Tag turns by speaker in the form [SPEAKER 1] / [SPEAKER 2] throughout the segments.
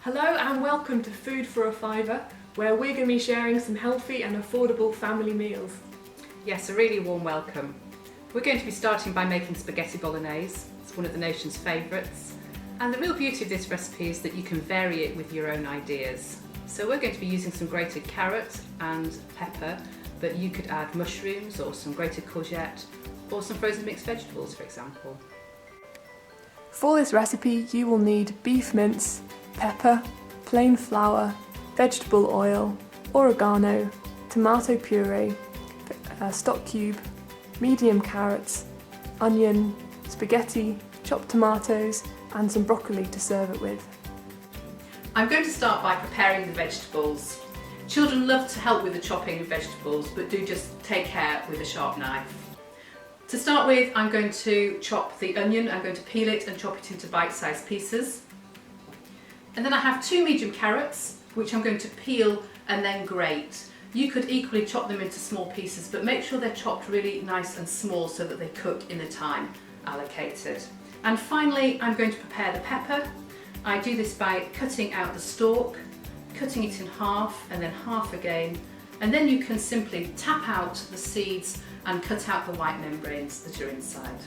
[SPEAKER 1] Hello and welcome to Food for a Fiver, where we're going to be sharing some healthy and affordable family meals.
[SPEAKER 2] Yes, a really warm welcome. We're going to be starting by making spaghetti bolognese. It's one of the nation's favourites. And the real beauty of this recipe is that you can vary it with your own ideas. So we're going to be using some grated carrot and pepper, but you could add mushrooms or some grated courgette or some frozen mixed vegetables, for example.
[SPEAKER 1] For this recipe you will need beef mince, pepper, plain flour, vegetable oil, oregano, tomato puree, stock cube, medium carrots, onion, spaghetti, chopped tomatoes and some broccoli to serve it with.
[SPEAKER 2] I'm going to start by preparing the vegetables. Children love to help with the chopping of vegetables, but do just take care with a sharp knife. To start with, I'm going to chop the onion. I'm going to peel it and chop it into bite-sized pieces. And then I have 2 medium carrots, which I'm going to peel and then grate. You could equally chop them into small pieces, but make sure they're chopped really nice and small so that they cook in the time allocated. And finally, I'm going to prepare the pepper. I do this by cutting out the stalk, cutting it in half and then half again, and then you can simply tap out the seeds and cut out the white membranes that are inside.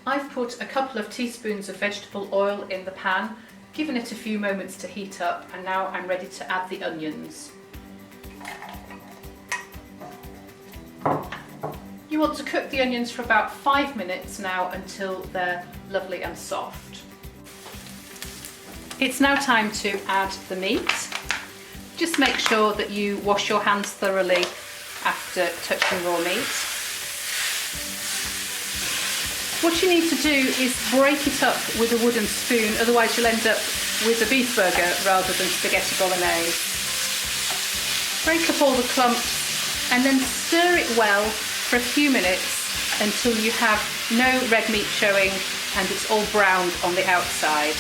[SPEAKER 2] I've put a couple of teaspoons of vegetable oil in the pan, given it a few moments to heat up, and now I'm ready to add the onions. You want to cook the onions for about 5 minutes now until they're lovely and soft. It's now time to add the meat. Just make sure that you wash your hands thoroughly after touching raw meat. What you need to do is break it up with a wooden spoon, otherwise you'll end up with a beef burger rather than spaghetti bolognese. Break up all the clumps and then stir it well for a few minutes until you have no red meat showing and it's all browned on the outside.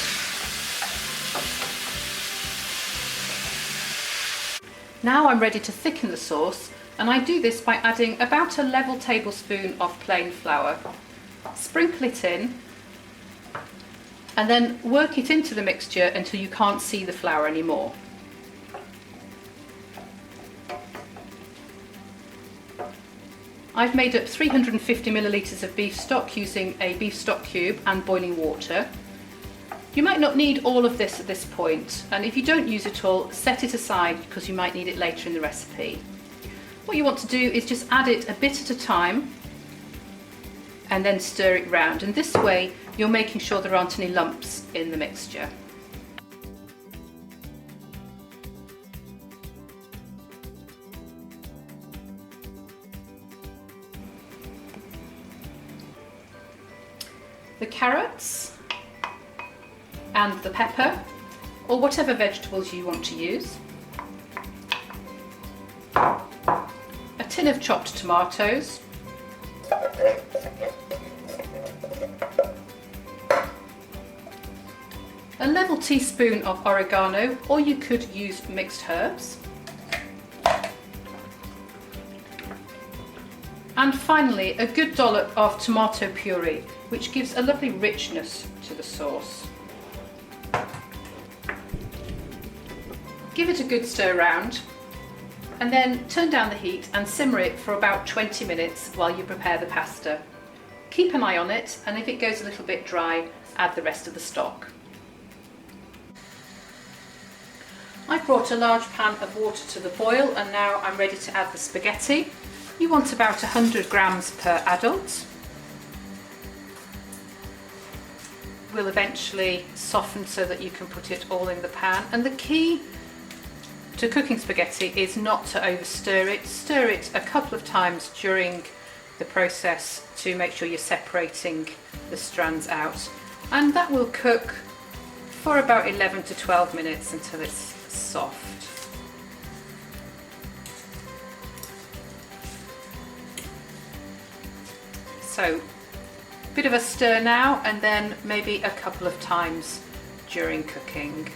[SPEAKER 2] Now I'm ready to thicken the sauce, and I do this by adding about a level tablespoon of plain flour. Sprinkle it in and then work it into the mixture until you can't see the flour anymore. I've made up 350 millilitres of beef stock using a beef stock cube and boiling water. You might not need all of this at this point, and if you don't use it all, set it aside because you might need it later in the recipe. What you want to do is just add it a bit at a time and then stir it round, and this way you're making sure there aren't any lumps in the mixture. The carrots and the pepper, or whatever vegetables you want to use. A tin of chopped tomatoes. A level teaspoon of oregano, or you could use mixed herbs. And finally, a good dollop of tomato puree, which gives a lovely richness to the sauce. Give it a good stir round And then turn down the heat and simmer it for about 20 minutes while you prepare the pasta. Keep an eye on it, and if it goes a little bit dry, add the rest of the stock. I've brought a large pan of water to the boil, and now I'm ready to add the spaghetti. You want about 100 grams per adult. Will eventually soften so that you can put it all in the pan, and the key to cooking spaghetti is not to overstir it. Stir it a couple of times during the process to make sure you're separating the strands out, and that will cook for about 11 to 12 minutes until it's soft. So a bit of a stir now, and then maybe a couple of times during cooking.